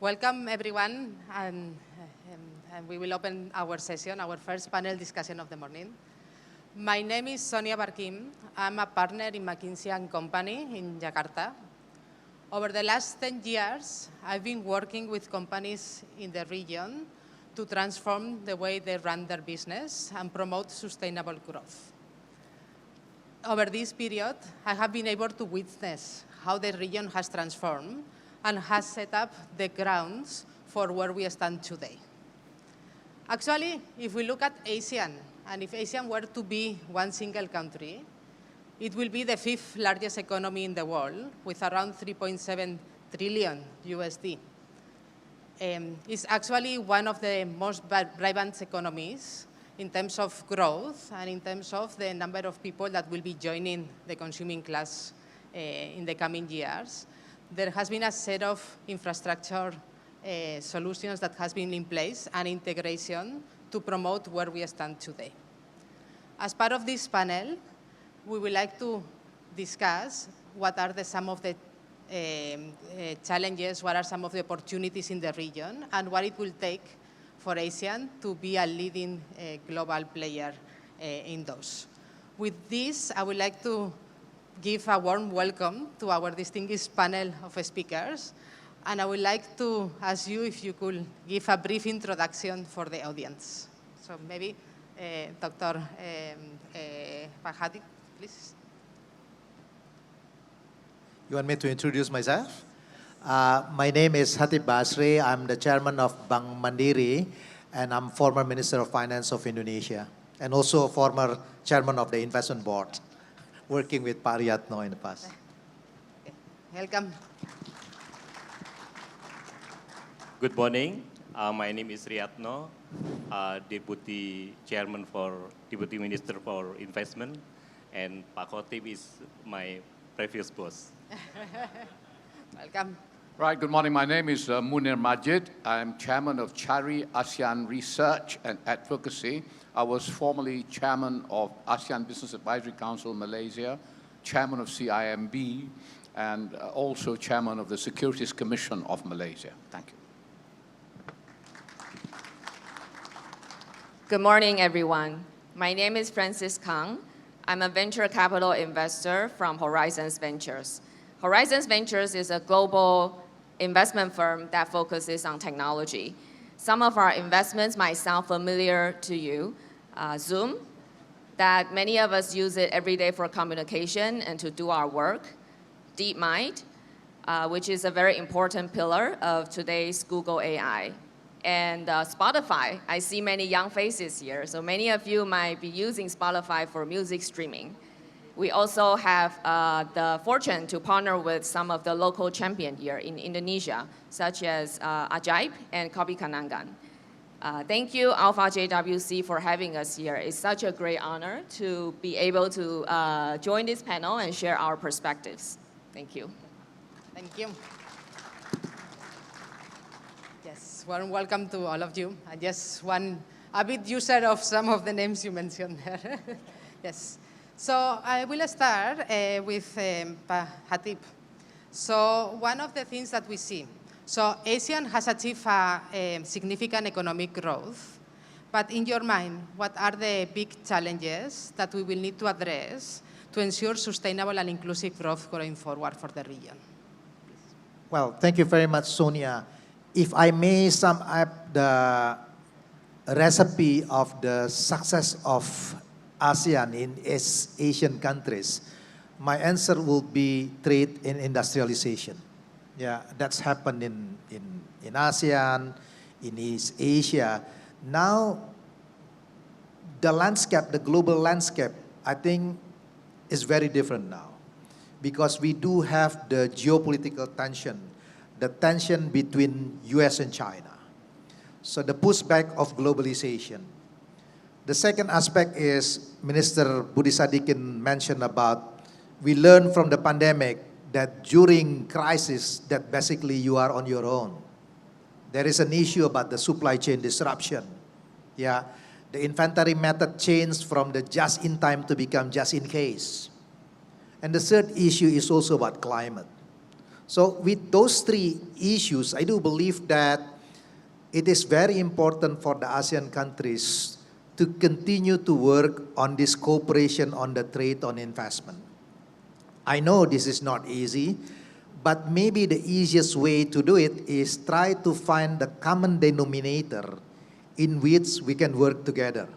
Welcome, everyone, and we will open our session, our first panel discussion of the morning. My name is Sonia Barkim. I'm a partner in McKinsey & Company in Jakarta. Over the last 10 years, I've been working with companies in the region to transform the way they run their business and promote sustainable growth. Over this period, I have been able to witness how the region has transformed and has set up the grounds for where we stand today. Actually, if we look at ASEAN, and if ASEAN were to be one single country, it will be the 5th largest economy in the world with around 3.7 trillion USD. It's actually one of the most vibrant economies in terms of growth and in terms of the number of people that will be joining the consuming class in the coming years. There has been a set of infrastructure solutions that has been in place and integration to promote where we stand today. As part of this panel, we would like to discuss what are some of the challenges, what are some of the opportunities in the region, and what it will take for ASEAN to be a leading global player in those. With this, I would like to give a warm welcome to our distinguished panel of speakers, and I would like to ask you if you could give a brief introduction for the audience. So maybe Dr. Bahati, please. You want me to introduce myself? My name is Hatip Basri. I'm the chairman of Bank Mandiri, and I'm former Minister of Finance of Indonesia, and also former chairman of the investment board, working with Pak Riyatno in the past. Okay. Welcome. Good morning. My name is Riyatno, Deputy Minister for Investment, and Pak Khotib is my previous boss. Welcome. Right, good morning. My name is Munir Majid. I'm chairman of CHARI ASEAN Research and Advocacy. I was formerly chairman of ASEAN Business Advisory Council Malaysia, chairman of CIMB, and also chairman of the Securities Commission of Malaysia. Thank you. Good morning, everyone. My name is Francis Kang. I'm a venture capital investor from Horizons Ventures. Horizons Ventures is a global investment firm that focuses on technology. Some of our investments might sound familiar to you. Zoom, that many of us use it every day for communication and to do our work. DeepMind, which is a very important pillar of today's Google AI. And Spotify, I see many young faces here, so many of you might be using Spotify for music streaming. We also have the fortune to partner with some of the local champions here in Indonesia, such as Ajaib and Kopi Kanangan. Thank you, Alpha JWC, for having us here. It's such a great honor to be able to join this panel and share our perspectives. Thank you. Thank you. Yes, warm welcome to all of you. I just one a bit user of some of the names you mentioned there. Yes. So I will start with Hatip. So one of the things that we see, so ASEAN has achieved a significant economic growth, but in your mind, what are the big challenges that we will need to address to ensure sustainable and inclusive growth going forward for the region? Well, thank you very much, Sonia. If I may sum up the recipe of the success of ASEAN in Asian countries, my answer will be trade and industrialization. Yeah, that's happened in ASEAN, in East Asia. Now, the landscape, the global landscape, I think is very different now, because we do have the geopolitical tension, the tension between US and China. So the pushback of globalization. The second aspect is Minister Budi Sadikin mentioned about, we learned from the pandemic that during crisis that basically you are on your own. There is an issue about the supply chain disruption. Yeah, the inventory method changed from the just in time to become just in case. And the third issue is also about climate. So with those three issues, I do believe that it is very important for the ASEAN countries to continue to work on this cooperation on the trade on investment. I know this is not easy, but maybe the easiest way to do it is try to find the common denominator in which we can work together.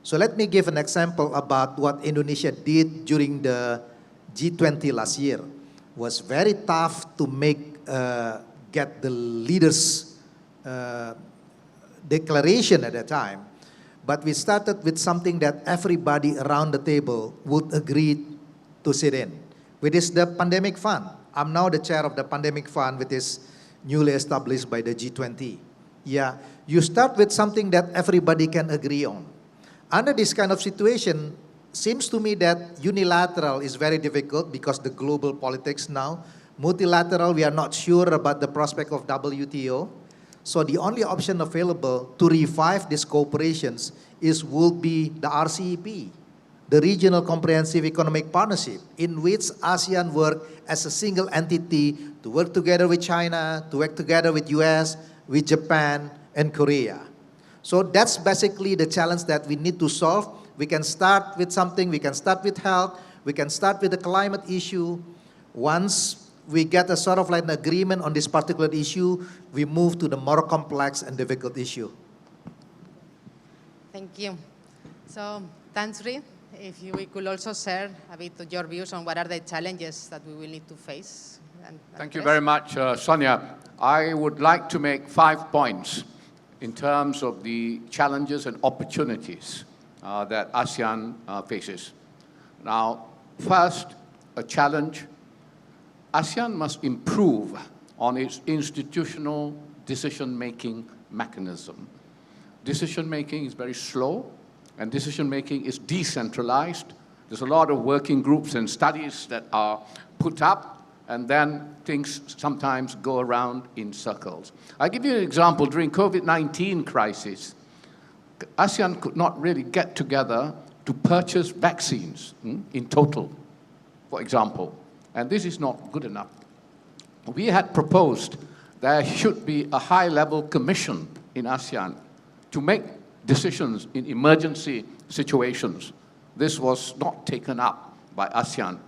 So let me give an example about what Indonesia did during the G20 last year. It was very tough to get the leaders' declaration at that time. But we started with something that everybody around the table would agree to sit in, which is the pandemic fund. I'm now the chair of the pandemic fund, which is newly established by the G20. Yeah, you start with something that everybody can agree on. Under this kind of situation, seems to me that unilateral is very difficult because the global politics now. Multilateral, we are not sure about the prospect of WTO. So the only option available to revive these cooperations will be the RCEP, the Regional Comprehensive Economic Partnership, in which ASEAN work as a single entity to work together with China, to work together with US, with Japan, and Korea. So that's basically the challenge that we need to solve. We can start with something, we can start with health, we can start with the climate issue. Once we get a sort of like an agreement on this particular issue, we move to the more complex and difficult issue. Thank you. So, Tan Sri, if we could also share a bit of your views on what are the challenges that we will need to face. Thank you very much, Sonia. I would like to make 5 points in terms of the challenges and opportunities that ASEAN faces. Now, first, a challenge. ASEAN must improve on its institutional decision-making mechanism. Decision-making is very slow, and decision-making is decentralized. There's a lot of working groups and studies that are put up, and then things sometimes go around in circles. I'll give you an example. During COVID-19 crisis, ASEAN could not really get together to purchase vaccines in total, for example. And this is not good enough. We had proposed there should be a high-level commission in ASEAN to make decisions in emergency situations. This was not taken up by ASEAN.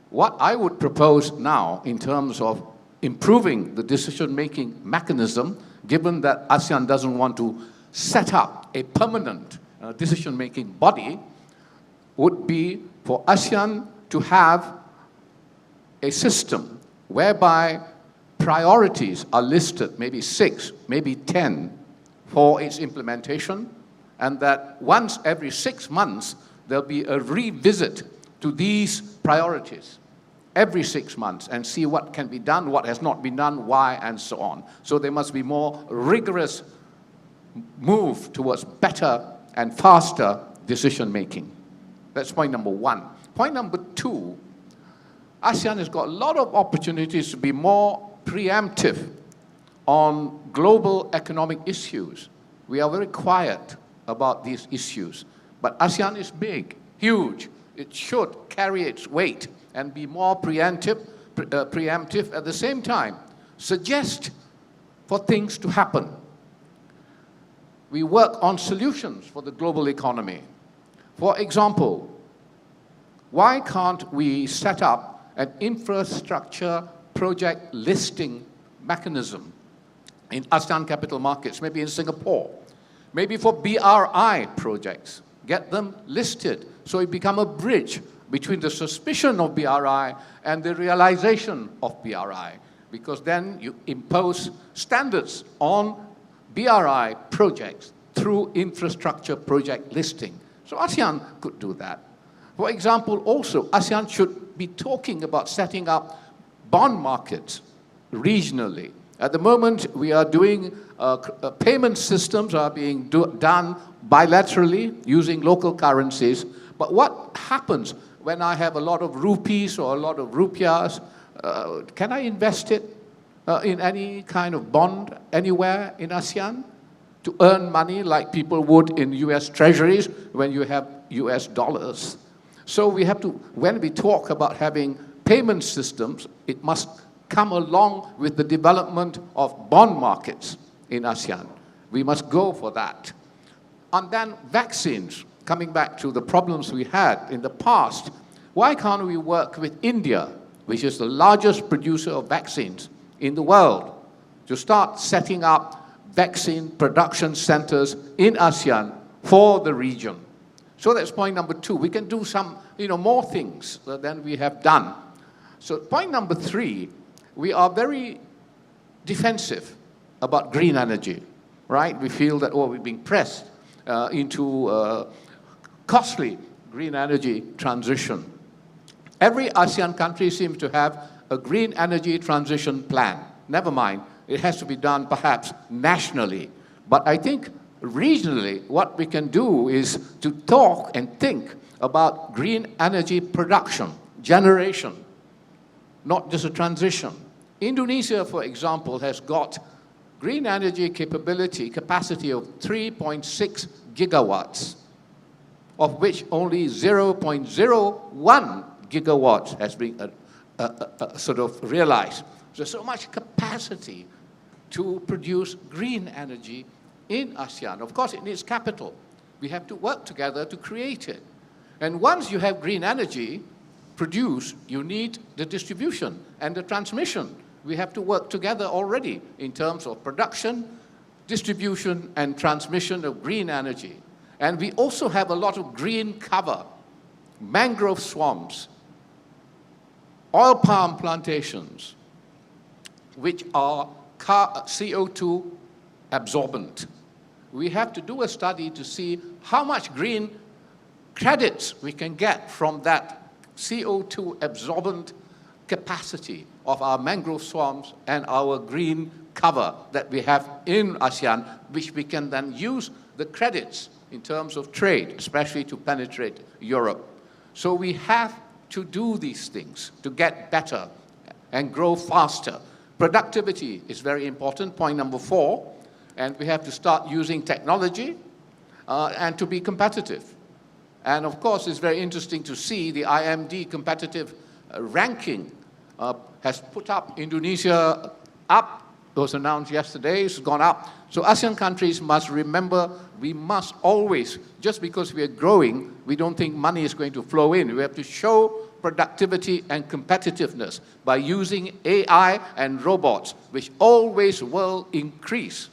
What I would propose now in terms of improving the decision-making mechanism, given that ASEAN doesn't want to set up a permanent decision-making body, would be for ASEAN to have a system whereby priorities are listed, maybe 6, maybe 10, for its implementation, and that once every 6 months, there'll be a revisit to these priorities every 6 months and see what can be done, what has not been done, why, and so on. So there must be more rigorous move towards better and faster decision-making. That's point number 1. Point number 2, ASEAN has got a lot of opportunities to be more preemptive on global economic issues. We are very quiet about these issues, but ASEAN is big, huge. It should carry its weight and be more preemptive at the same time, suggest for things to happen. We work on solutions for the global economy. For example, why can't we set up an infrastructure project listing mechanism in ASEAN capital markets, maybe in Singapore, maybe for BRI projects, get them listed so it become a bridge between the suspicion of BRI and the realization of BRI, because then you impose standards on BRI projects through infrastructure project listing. So ASEAN could do that. For example, also, ASEAN should be talking about setting up bond markets regionally. At the moment, we are doing payment systems are being done bilaterally using local currencies. But what happens when I have a lot of rupees or a lot of rupiahs? Can I invest it in any kind of bond anywhere in ASEAN to earn money like people would in US treasuries when you have US dollars? So we have to, when we talk about having payment systems, it must come along with the development of bond markets in ASEAN. We must go for that. And then vaccines, coming back to the problems we had in the past, why can't we work with India, which is the largest producer of vaccines in the world, to start setting up vaccine production centers in ASEAN for the region? So that's point number 2. We can do some, more things than we have done. So point number 3, we are very defensive about green energy, right? We feel that, we're being pressed into costly green energy transition. Every ASEAN country seems to have a green energy transition plan. Never mind, it has to be done perhaps nationally. But I think regionally, what we can do is to talk and think about green energy production, generation, not just a transition. Indonesia, for example, has got green energy capacity of 3.6 gigawatts, of which only 0.01 gigawatts has been sort of realized. There's so much capacity to produce green energy in ASEAN. Of course, it needs capital. We have to work together to create it. And once you have green energy produced, you need the distribution and the transmission. We have to work together already in terms of production, distribution, and transmission of green energy. And we also have a lot of green cover, mangrove swamps, oil palm plantations, which are CO2 absorbent. We have to do a study to see how much green credits we can get from that CO2 absorbent capacity of our mangrove swamps and our green cover that we have in ASEAN, which we can then use the credits in terms of trade, especially to penetrate Europe. So we have to do these things to get better and grow faster. Productivity is very important, point number 4, and we have to start using technology and to be competitive. And of course, it's very interesting to see the IMD competitive ranking has put up Indonesia up. It was announced yesterday, it's gone up. So ASEAN countries must remember we must always, just because we are growing, we don't think money is going to flow in. We have to show productivity and competitiveness by using AI and robots, which always will increase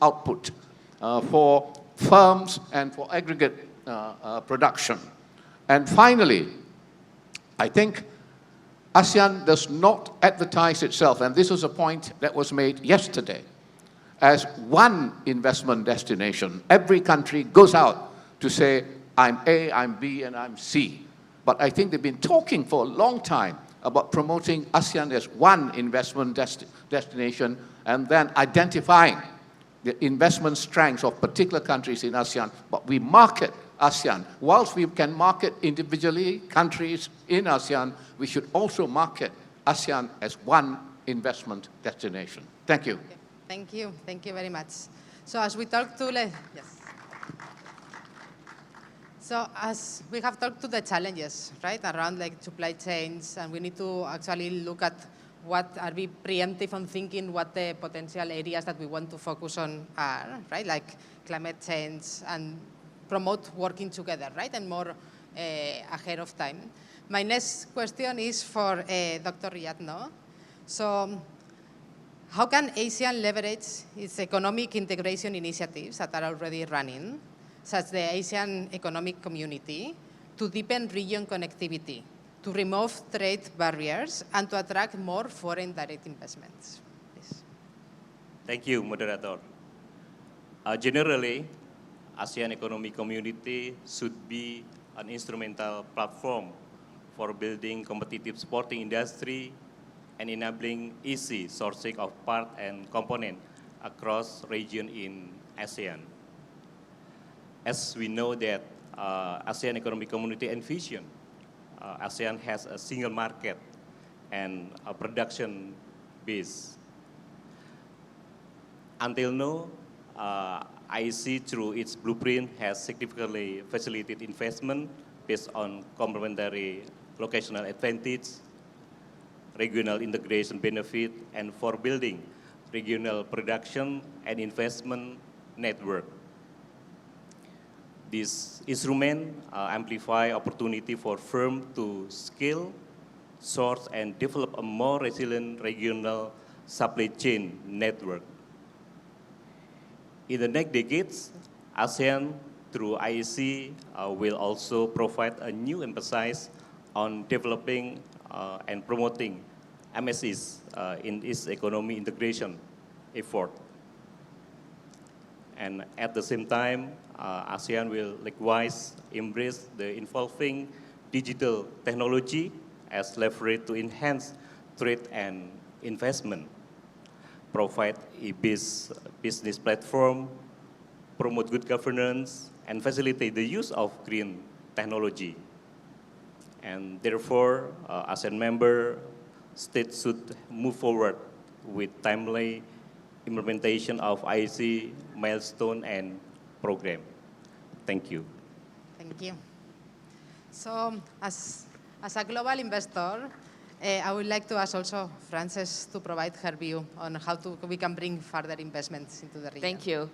output for firms and for aggregate production. And finally, I think ASEAN does not advertise itself, and this was a point that was made yesterday, as one investment destination. Every country goes out to say, I'm A, I'm B, and I'm C. But I think they've been talking for a long time about promoting ASEAN as one investment destination and then identifying the investment strengths of particular countries in ASEAN. But we market ASEAN. Whilst we can market individually countries in ASEAN, we should also market ASEAN as one investment destination. Thank you. Okay. Thank you very much. So as we talk to, yes. So as we have talked to the challenges, right, around like supply chains, and we need to actually look at what are we preemptive on thinking what the potential areas that we want to focus on are, right, like climate change and promote working together, right, and more ahead of time. My next question is for Dr. Riyadno. So how can ASEAN leverage its economic integration initiatives that are already running, such as the ASEAN Economic Community, to deepen region connectivity, to remove trade barriers, and to attract more foreign direct investments? Please. Thank you, moderator. Generally, ASEAN Economic Community should be an instrumental platform for building competitive sporting industry and enabling easy sourcing of part and component across region in ASEAN. As we know that ASEAN Economic Community envision, ASEAN has a single market and a production base. Until now, IEC, through its blueprint, has significantly facilitated investment based on complementary locational advantage, regional integration benefit, and for building regional production and investment network. This instrument amplify opportunity for firms to scale, source, and develop a more resilient regional supply chain network. In the next decades, ASEAN through IEC will also provide a new emphasis on developing and promoting MSEs in its economy integration effort. And at the same time, ASEAN will likewise embrace the evolving digital technology as leverage to enhance trade and investment, provide a business platform, promote good governance, and facilitate the use of green technology. And therefore, ASEAN member states should move forward with timely implementation of IEC milestone and program. Thank you. Thank you. So, as a global investor, I would like to ask also Frances to provide her view on how we can bring further investments into the region. Thank you.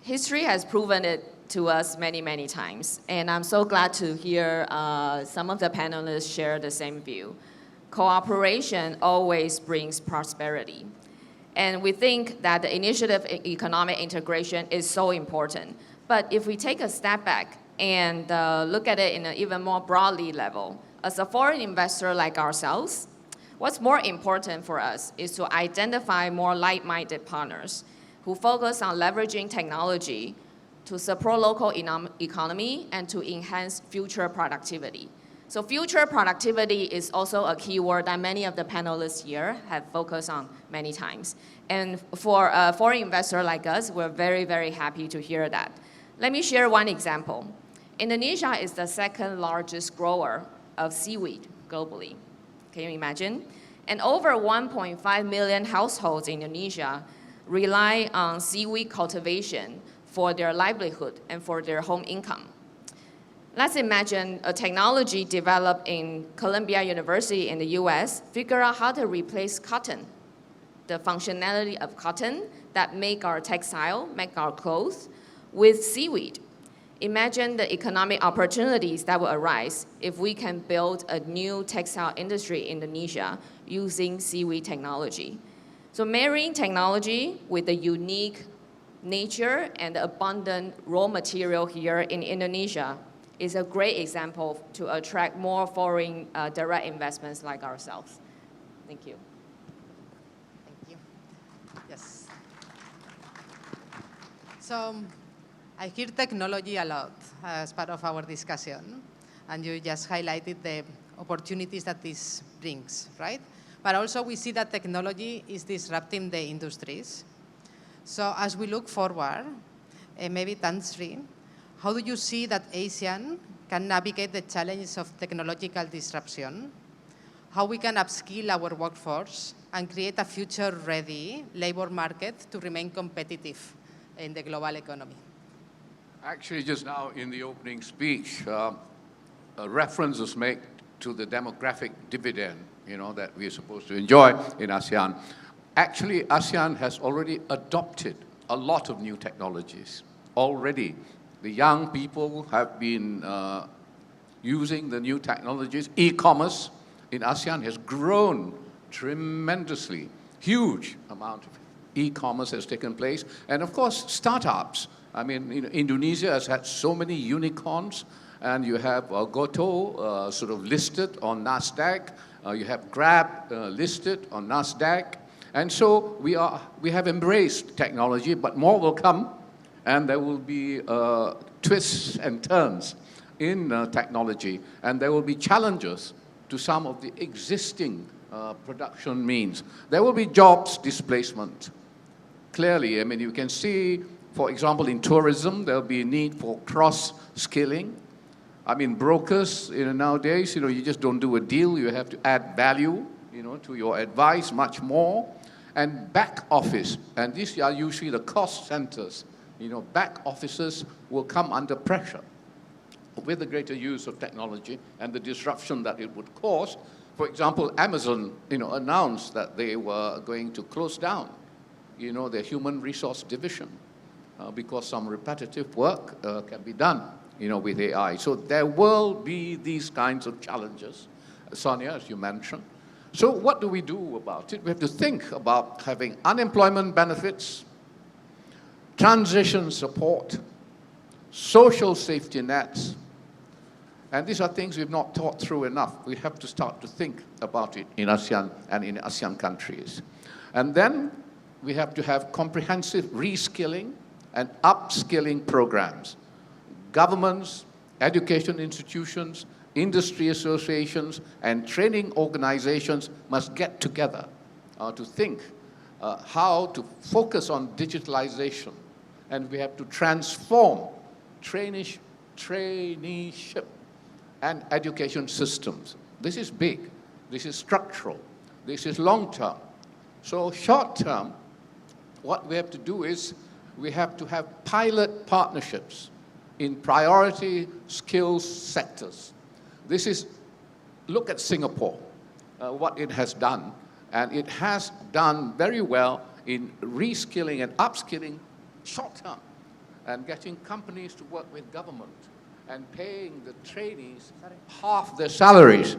History has proven it to us many, many times, and I'm so glad to hear some of the panelists share the same view. Cooperation always brings prosperity. And we think that the initiative economic integration is so important. But if we take a step back and look at it in an even more broadly level, as a foreign investor like ourselves, what's more important for us is to identify more like-minded partners who focus on leveraging technology to support local economy and to enhance future productivity. So future productivity is also a key word that many of the panelists here have focused on many times. And for a foreign investor like us, we're very, very happy to hear that. Let me share one example. Indonesia is the second largest grower of seaweed globally. Can you imagine? And over 1.5 million households in Indonesia rely on seaweed cultivation for their livelihood and for their home income. Let's imagine a technology developed in Columbia University in the US figure out how to replace cotton, the functionality of cotton that make our textile, make our clothes, with seaweed. Imagine the economic opportunities that will arise if we can build a new textile industry in Indonesia using seaweed technology. So marrying technology with the unique nature and the abundant raw material here in Indonesia is a great example to attract more foreign direct investments like ourselves. Thank you. Thank you. Yes. So I hear technology a lot as part of our discussion, and you just highlighted the opportunities that this brings, right? But also we see that technology is disrupting the industries. So as we look forward, maybe Tan-Sri, how do you see that ASEAN can navigate the challenges of technological disruption? How we can upskill our workforce and create a future-ready labor market to remain competitive in the global economy? Actually, just now in the opening speech, a reference was made to the demographic dividend, that we're supposed to enjoy in ASEAN. Actually, ASEAN has already adopted a lot of new technologies already. The young people have been using the new technologies. E-commerce in ASEAN has grown tremendously. Huge amount of e-commerce has taken place. And of course, startups. I mean, Indonesia has had so many unicorns, and you have Goto sort of listed on NASDAQ. You have Grab listed on NASDAQ. And so we have embraced technology, but more will come. And there will be twists and turns in technology. And there will be challenges to some of the existing production means. There will be jobs displacement. Clearly, I mean, you can see, for example, in tourism, there will be a need for cross-skilling. I mean, brokers, nowadays, you just don't do a deal. You have to add value, to your advice much more. And back office, and these are usually the cost centers. Back offices will come under pressure with the greater use of technology and the disruption that it would cause. For example, Amazon, announced that they were going to close down, their human resource division because some repetitive work can be done, with AI. So there will be these kinds of challenges, Sonia, as you mentioned. So what do we do about it? We have to think about having unemployment benefits, transition support, social safety nets. And these are things we've not thought through enough. We have to start to think about it in ASEAN and in ASEAN countries. And then we have to have comprehensive reskilling and upskilling programs. Governments, education institutions, industry associations, and training organizations must get together to think how to focus on digitalization. And we have to transform traineeship and education systems. This is big, this is structural, this is long-term. So short-term, what we have to do is we have to have pilot partnerships in priority skills sectors. This is, look at Singapore, what it has done, and it has done very well in reskilling and upskilling short-term and getting companies to work with government and paying the trainees half their salaries,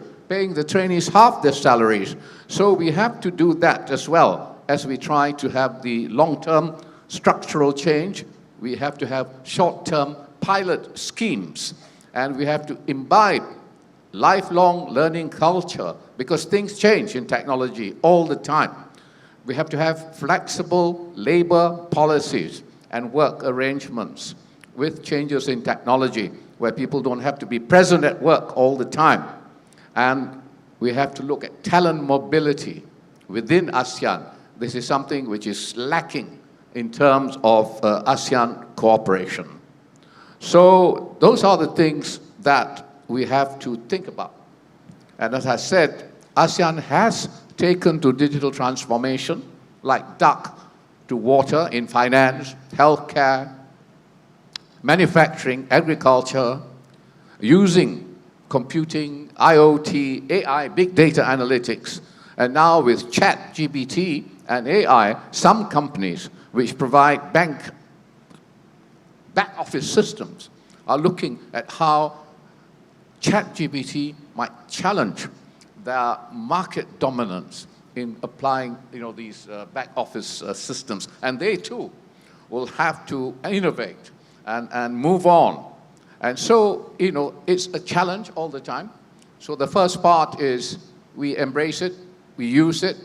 So we have to do that as well as we try to have the long-term structural change. We have to have short-term pilot schemes, and we have to imbibe lifelong learning culture because things change in technology all the time. We have to have flexible labor policies and work arrangements with changes in technology where people don't have to be present at work all the time. And we have to look at talent mobility within ASEAN. This is something which is lacking in terms of ASEAN cooperation. So those are the things that we have to think about. And as I said, ASEAN has taken to digital transformation like duck to water in finance, healthcare, manufacturing, agriculture, using computing, IoT, AI, big data analytics. And now with ChatGPT and AI, some companies which provide back office systems are looking at how ChatGPT might challenge their market dominance in applying these back office systems. And they too will have to innovate and move on. And so, it's a challenge all the time. So the first part is we embrace it, we use it,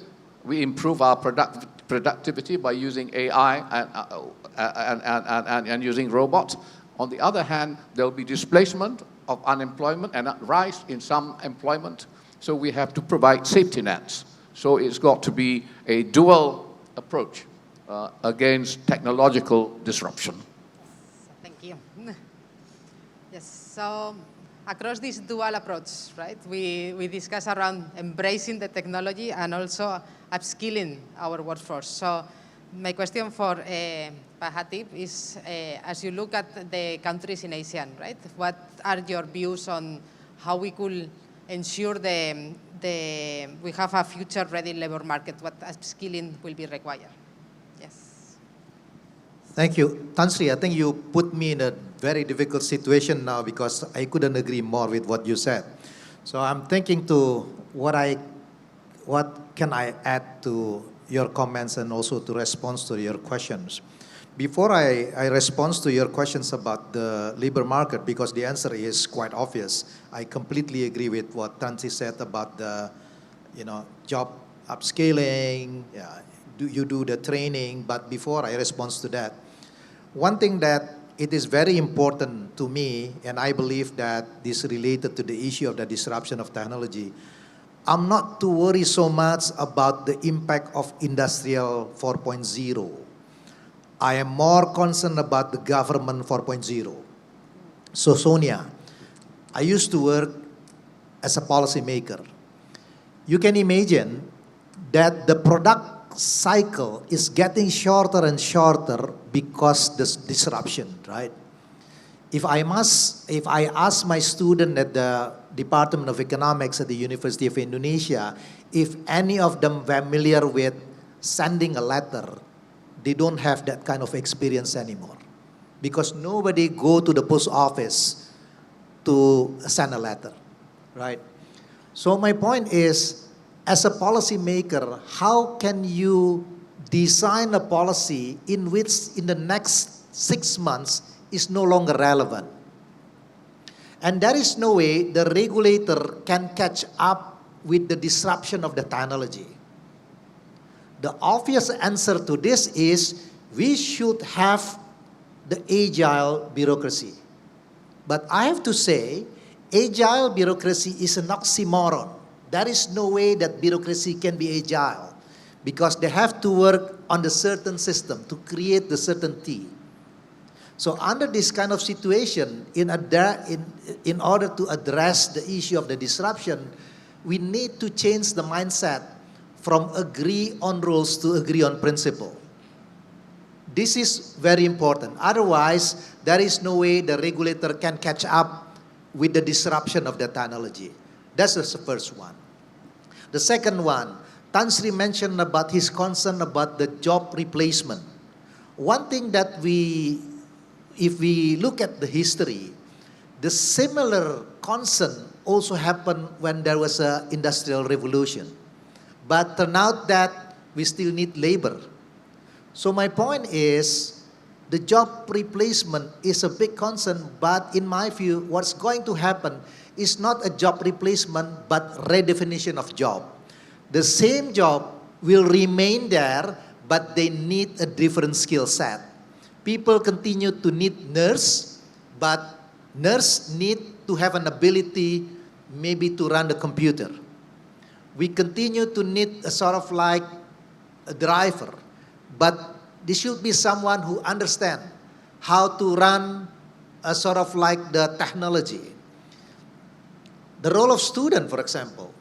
we improve our productivity by using AI and using robots. On the other hand, there will be displacement of unemployment and a rise in some employment. So we have to provide safety nets. So it's got to be a dual approach against technological disruption. Thank you. Yes, so across this dual approach, right, we discuss around embracing the technology and also upskilling our workforce. So my question for Pahatip is, as you look at the countries in ASEAN, right, what are your views on how we could ensure we have a future-ready labor market? What upskilling will be required? Yes. Thank you. Tan Sri, I think you put me in a very difficult situation now because I couldn't agree more with what you said. So I'm thinking to what can I add to your comments and also to respond to your questions. Before I respond to your questions about the labor market, because the answer is quite obvious, I completely agree with what Tan Sri said about the, job upscaling, you do the training. But before I respond to that, one thing that it is very important to me, and I believe that this is related to the issue of the disruption of technology, I'm not too worried so much about the impact of Industrial 4.0. I am more concerned about the government 4.0. So Sonia, I used to work as a policymaker. You can imagine that the product cycle is getting shorter and shorter because this disruption, right? if I ask my student at the Department of Economics at the University of Indonesia, if any of them familiar with sending a letter, they don't have that kind of experience anymore. Because nobody go to the post office to send a letter, right? So my point is, as a policymaker, how can you design a policy in which in the next 6 months is no longer relevant? And there is no way the regulator can catch up with the disruption of the technology. The obvious answer to this is we should have the agile bureaucracy. But I have to say, agile bureaucracy is an oxymoron. There is no way that bureaucracy can be agile because they have to work on the certain system to create the certainty. So under this kind of situation, in order to address the issue of the disruption, we need to change the mindset from agree on rules to agree on principle. This is very important. Otherwise, there is no way the regulator can catch up with the disruption of the technology. That's the first one. The second one, Tan Sri mentioned about his concern about the job replacement. One thing that if we look at the history, the similar concern also happened when there was an industrial revolution. But turned out that we still need labor. So my point is, the job replacement is a big concern, but in my view, what's going to happen is not a job replacement, but redefinition of job. The same job will remain there, but they need a different skill set. People continue to need nurse, but nurse need to have an ability maybe to run the computer. We continue to need a sort of like a driver, but there should be someone who understands how to run a sort of like the technology. The role of student, for example,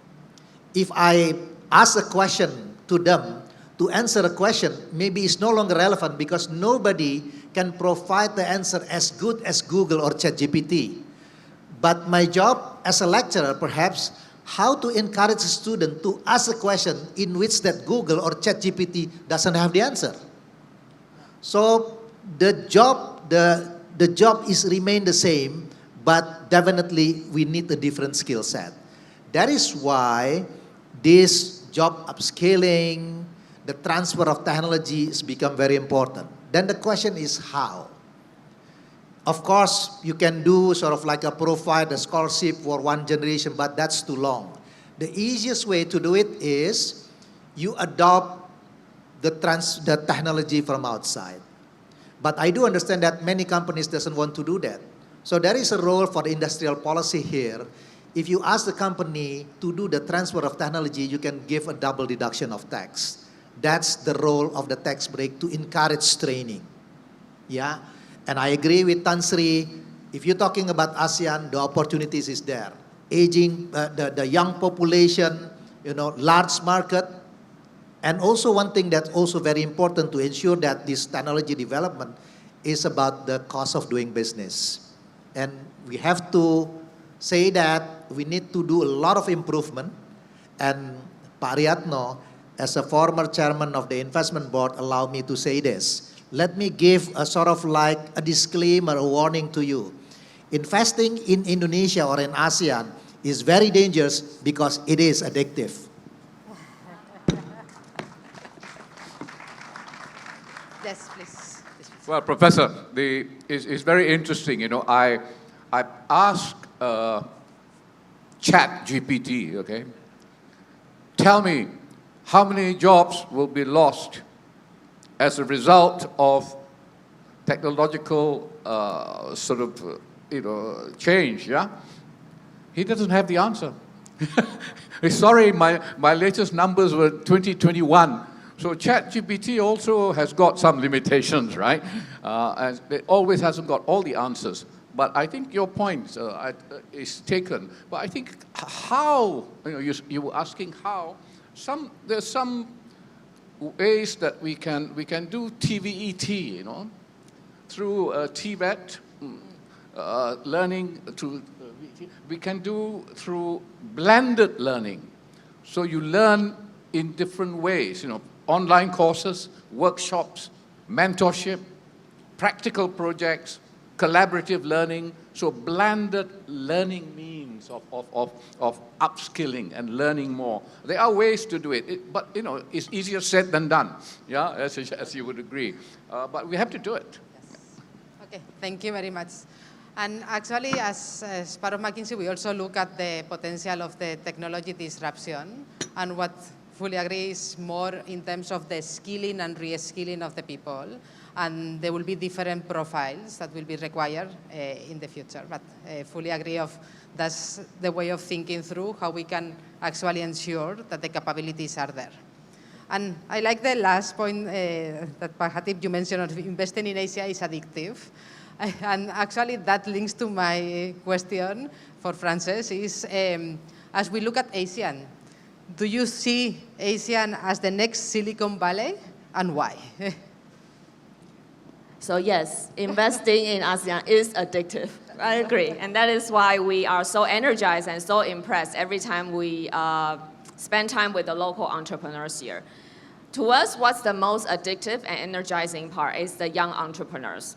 if I ask a question to them, to answer a question, maybe it's no longer relevant because nobody can provide the answer as good as Google or ChatGPT. But my job as a lecturer, perhaps, how to encourage a student to ask a question in which that Google or ChatGPT doesn't have the answer. So the job is remain the same, but definitely we need a different skill set. That is why this job upscaling, the transfer of technology has become very important. Then the question is how? Of course, you can do sort of like a provide a scholarship for one generation, but that's too long. The easiest way to do it is you adopt the technology from outside. But I do understand that many companies doesn't want to do that. So there is a role for the industrial policy here. If you ask the company to do the transfer of technology, you can give a double deduction of tax. That's the role of the tax break to encourage training. Yeah, and I agree with Tan Sri. If you're talking about ASEAN, the opportunities is there. Aging, the young population, large market. And also one thing that's also very important to ensure that this technology development is about the cost of doing business. And we have to say that we need to do a lot of improvement. And Pak Riyatno, as a former chairman of the investment board, allow me to say this. Let me give a sort of like a disclaimer, a warning to you. Investing in Indonesia or in ASEAN is very dangerous because it is addictive. Yes, please. Well, Professor, it's very interesting. I asked ChatGPT, okay, tell me how many jobs will be lost as a result of technological change, yeah? He doesn't have the answer. Sorry, my latest numbers were 2021. So ChatGPT also has got some limitations, right? And it always hasn't got all the answers. But I think your point is taken. But I think how, you were asking how, there's some ways that we can do TVET, through TVET, learning through, we can do through blended learning. So you learn in different ways, online courses, workshops, mentorship, practical projects, collaborative learning. So blended learning means of upskilling and learning more. There are ways to do it, but it's easier said than done, yeah, as you would agree. But we have to do it. Yes. Okay, thank you very much. And actually, as part of McKinsey, we also look at the potential of the technology disruption, and what fully agree is more in terms of the skilling and re-skilling of the people, and there will be different profiles that will be required in the future. But fully agree of that's the way of thinking through how we can actually ensure that the capabilities are there. And I like the last point that Pahatip you mentioned of investing in Asia is addictive. And actually that links to my question for Frances is, as we look at ASEAN, do you see ASEAN as the next Silicon Valley, and why? So yes, investing in ASEAN is addictive. I agree. And that is why we are so energized and so impressed every time we spend time with the local entrepreneurs here. To us, what's the most addictive and energizing part is the young entrepreneurs.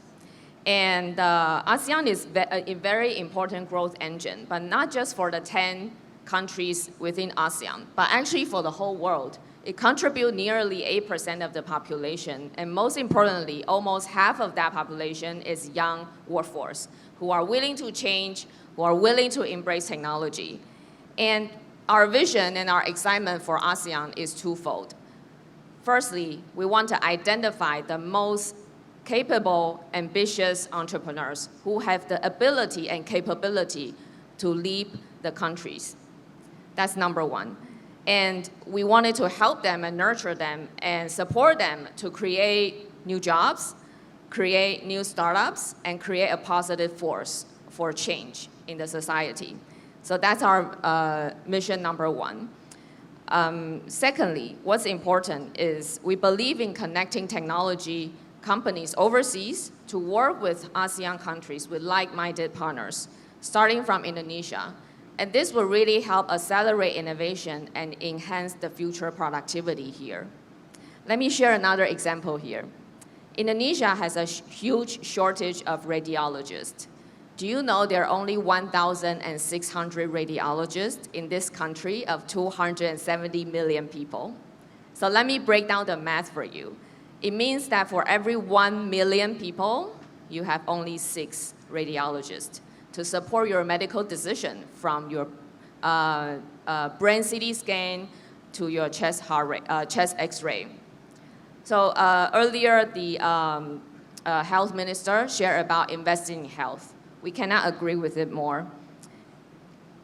And ASEAN is a very important growth engine, but not just for the 10 countries within ASEAN, but actually for the whole world. It contributes nearly 8% of the population, and most importantly, almost half of that population is young workforce who are willing to change, who are willing to embrace technology. And our vision and our excitement for ASEAN is twofold. Firstly, we want to identify the most capable, ambitious entrepreneurs who have the ability and capability to lead the countries. That's number one. And we wanted to help them and nurture them and support them to create new jobs, create new startups, and create a positive force for change in the society. So that's our mission number one. Secondly, what's important is we believe in connecting technology companies overseas to work with ASEAN countries with like-minded partners, starting from Indonesia. And this will really help accelerate innovation and enhance the future productivity here. Let me share another example here. Indonesia has a huge shortage of radiologists. Do you know there are only 1,600 radiologists in this country of 270 million people? So let me break down the math for you. It means that for every 1 million people, you have only 6 radiologists to support your medical decision, from your brain CT scan to your chest X-ray. So earlier, the health minister shared about investing in health. We cannot agree with it more.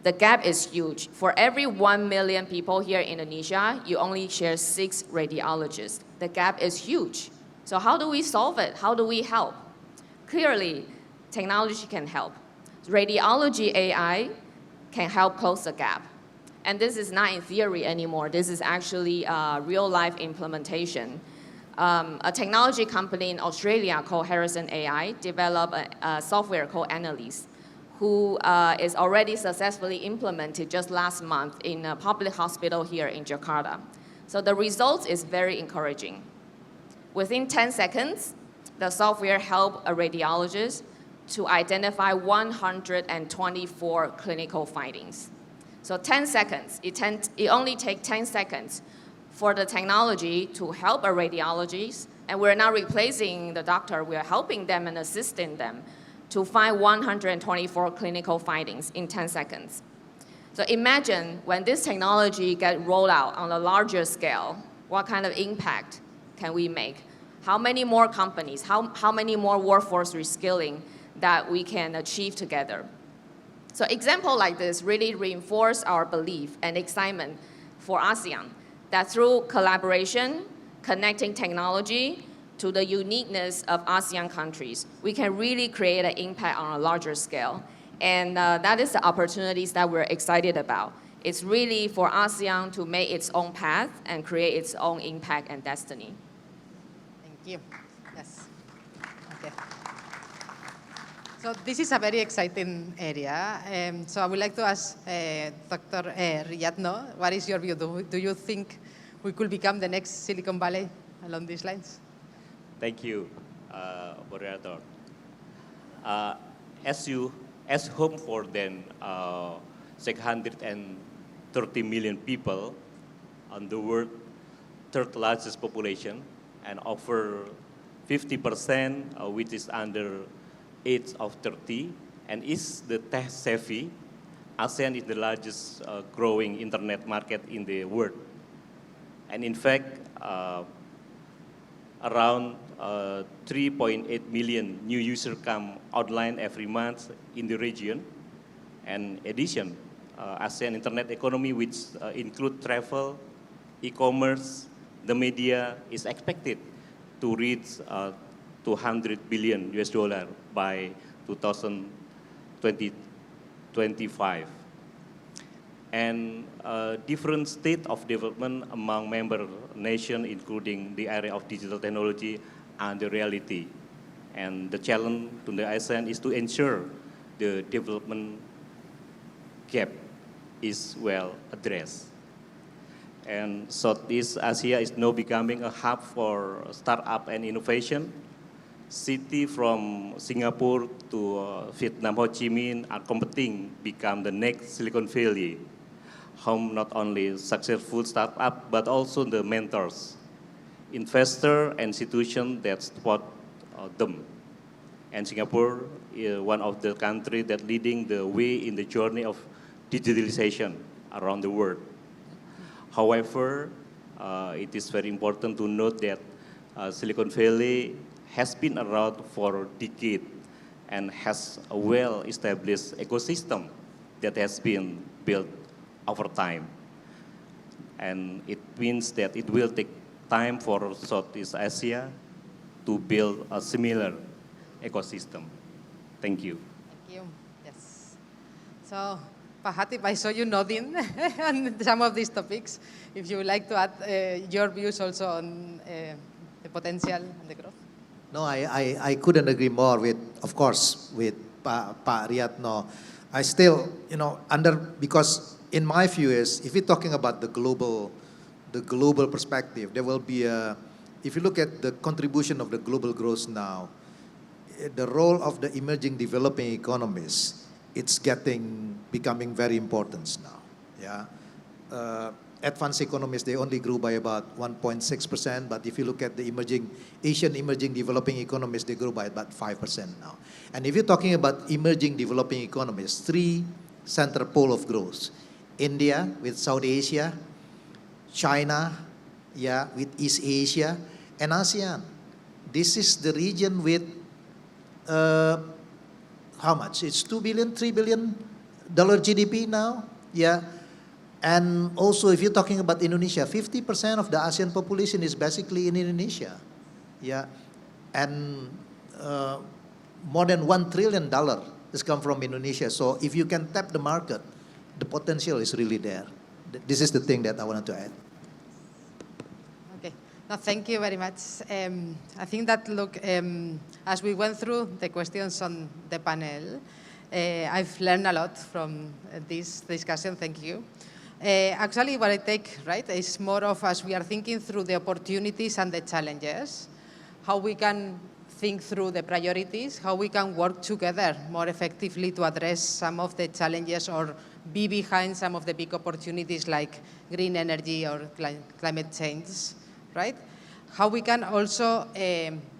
The gap is huge. For every 1 million people here in Indonesia, you only share 6 radiologists. The gap is huge. So how do we solve it? How do we help? Clearly, technology can help. Radiology AI can help close the gap. And this is not in theory anymore. This is actually real-life implementation. A technology company in Australia called Harrison AI developed a software called Annalise, who is already successfully implemented just last month in a public hospital here in Jakarta. So the result is very encouraging. Within 10 seconds, the software helped a radiologist to identify 124 clinical findings. So 10 seconds, it only takes 10 seconds for the technology to help a radiologist, and we're not replacing the doctor, we're helping them and assisting them to find 124 clinical findings in 10 seconds. So imagine when this technology gets rolled out on a larger scale, what kind of impact can we make? How many more companies, how many more workforce reskilling that we can achieve together? So example like this really reinforce our belief and excitement for ASEAN, that through collaboration, connecting technology to the uniqueness of ASEAN countries, we can really create an impact on a larger scale. And that is the opportunities that we're excited about. It's really for ASEAN to make its own path and create its own impact and destiny. Thank you. Yes. Okay. So this is a very exciting area. So I would like to ask Dr. Riyadno, what is your view? Do you think we could become the next Silicon Valley along these lines? Thank you, moderator. As home for then 630 million people on the world, third largest population, and over 50% which is under age of 30, and is the tech savvy. ASEAN is the largest growing internet market in the world. And in fact, around 3.8 million new users come online every month in the region. And in addition, ASEAN internet economy, which include travel, e-commerce, the media, is expected to reach 200 billion US dollar by 2025. And different state of development among member nations, including the area of digital technology and the reality. And the challenge to the ASEAN is to ensure the development gap is well addressed. And Southeast Asia is now becoming a hub for startup and innovation. Cities from Singapore to Vietnam, Ho Chi Minh are competing become the next Silicon Valley, home not only successful startup but also the mentors, investors, and institutions that support them. And Singapore is one of the countries that leading the way in the journey of digitalization around the world. However, it is very important to note that Silicon Valley has been around for decades and has a well-established ecosystem that has been built over time. And it means that it will take time for Southeast Asia to build a similar ecosystem. Thank you. Thank you. Yes. So, Pak Hatip, I saw you nodding on some of these topics. If you would like to add your views also on the potential and the growth. No, I couldn't agree more with, of course, with Pa Riyadno. I still, because in my view is, if we're talking about the global perspective, there will be if you look at the contribution of the global growth now, the role of the emerging developing economies, it's becoming very important now. Yeah, advanced economies, they only grew by about 1.6%, but if you look at the Asian emerging developing economies, they grew by about 5% now. And if you're talking about emerging developing economies, three central pole of growth: India with South Asia, China, with East Asia, and ASEAN. This is the region with how much? It's $2 billion, $3 billion GDP now. Yeah. And also, if you're talking about Indonesia, 50% of the ASEAN population is basically in Indonesia. Yeah. And more than $1 trillion has come from Indonesia. So if you can tap the market, the potential is really there. This is the thing that I wanted to add. Okay. No, thank you very much. I think that, as we went through the questions on the panel, I've learned a lot from this discussion. Thank you. Actually, what I take, is more of, as we are thinking through the opportunities and the challenges, how we can think through the priorities, how we can work together more effectively to address some of the challenges or be behind some of the big opportunities like green energy or climate change, right? How we can also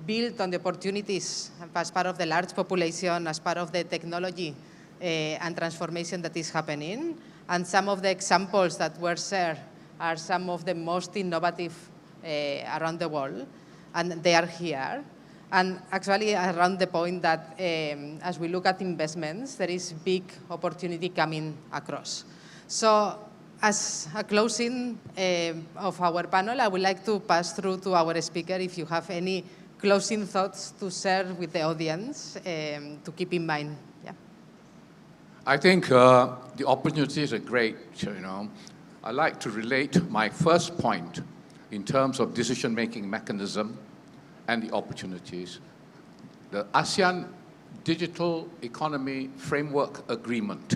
build on the opportunities as part of the large population, as part of the technology and transformation that is happening. And some of the examples that were shared are some of the most innovative around the world, and they are here. And actually around the point that as we look at investments, there is big opportunity coming across. So as a closing of our panel, I would like to pass through to our speaker if you have any closing thoughts to share with the audience to keep in mind. I think the opportunities are great, I like to relate my first point in terms of decision-making mechanism and the opportunities. The ASEAN digital economy framework agreement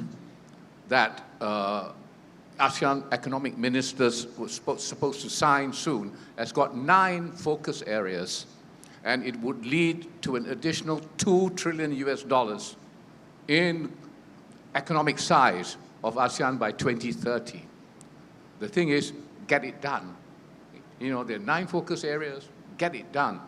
that ASEAN economic ministers were supposed to sign soon has got 9 focus areas, and it would lead to an additional $2 trillion in economic size of ASEAN by 2030. The thing is, get it done. You know, there are 9 focus areas, get it done.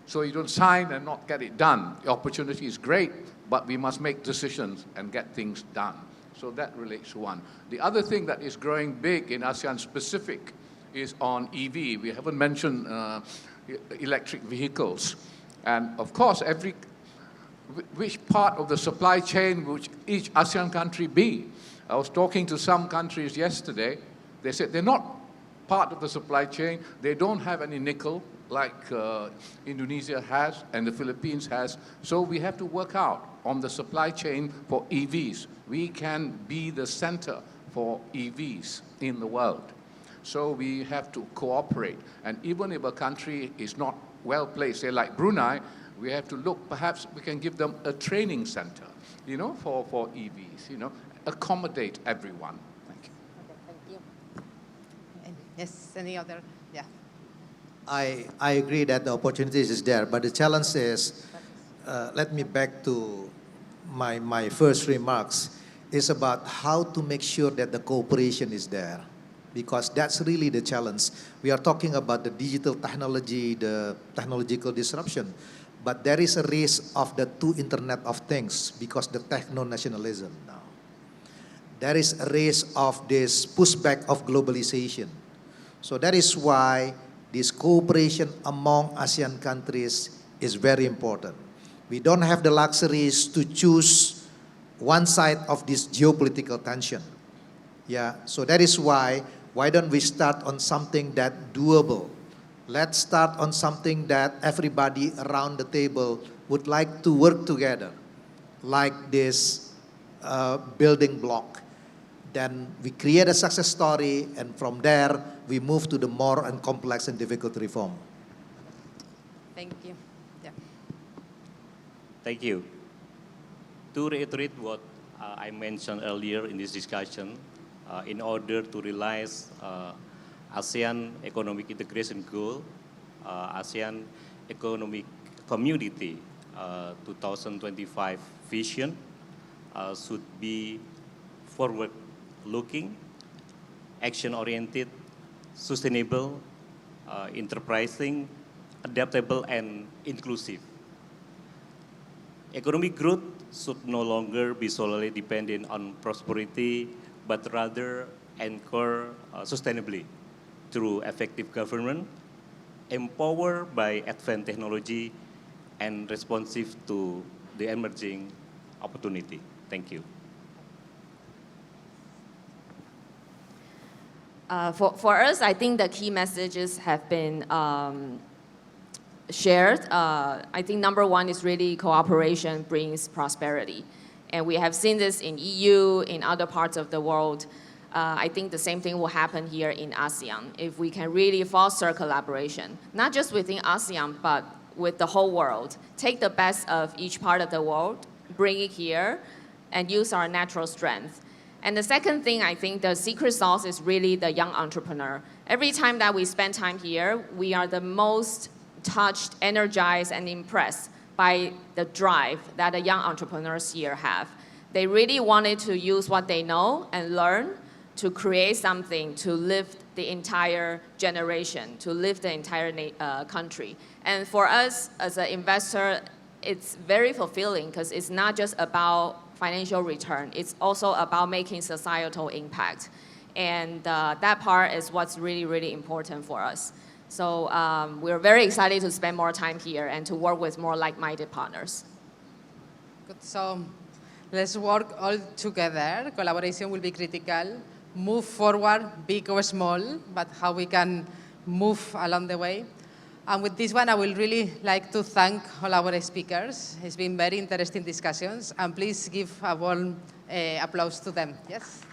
So you don't sign and not get it done. The opportunity is great, but we must make decisions and get things done. So that relates to one. The other thing that is growing big in ASEAN specific is on EV. We haven't mentioned electric vehicles. And of course, which part of the supply chain would each ASEAN country be? I was talking to some countries yesterday. They said they're not part of the supply chain. They don't have any nickel like Indonesia has and the Philippines has. So we have to work out on the supply chain for EVs. We can be the center for EVs in the world. So we have to cooperate. And even if a country is not well placed, say like Brunei, we have to look, perhaps we can give them a training center, you know, for EVs, you know, accommodate everyone. Thank you. Okay, thank you. And yes, any other? Yeah. I agree that the opportunities is there, but the challenge is, let me back to my first remarks, is about how to make sure that the cooperation is there, because that's really the challenge. We are talking about the digital technology, the technological disruption, but there is a risk of the 2 Internet of Things because the techno-nationalism now. There is a risk of this pushback of globalization. So that is why this cooperation among ASEAN countries is very important. We don't have the luxuries to choose one side of this geopolitical tension. Yeah, so that is why don't we start on something that doable? Let's start on something that everybody around the table would like to work together, like this building block. Then we create a success story, and from there, we move to the more and complex and difficult reform. Thank you. Yeah. Thank you. To reiterate what I mentioned earlier in this discussion, in order to realize ASEAN economic integration goal, ASEAN economic community 2025 vision should be forward-looking, action-oriented, sustainable, enterprising, adaptable, and inclusive. Economic growth should no longer be solely dependent on prosperity, but rather anchor sustainably through effective government, empowered by advanced technology, and responsive to the emerging opportunity. Thank you. For us, I think the key messages have been shared. I think number one is really cooperation brings prosperity. And we have seen this in EU, in other parts of the world. I think the same thing will happen here in ASEAN if we can really foster collaboration, not just within ASEAN, but with the whole world. Take the best of each part of the world, bring it here, and use our natural strength. And the second thing, I think the secret sauce is really the young entrepreneur. Every time that we spend time here, we are the most touched, energized, and impressed by the drive that the young entrepreneurs here have. They really wanted to use what they know and learn to create something to lift the entire generation, to lift the entire country. And for us as an investor, it's very fulfilling because it's not just about financial return. It's also about making societal impact. And that part is what's really, really important for us. So we're very excited to spend more time here and to work with more like-minded partners. Good. So let's work all together. Collaboration will be critical. Move forward, big or small, but how we can move along the way. And with this one, I will really like to thank all our speakers. It's been very interesting discussions. And please give a warm applause to them. Yes?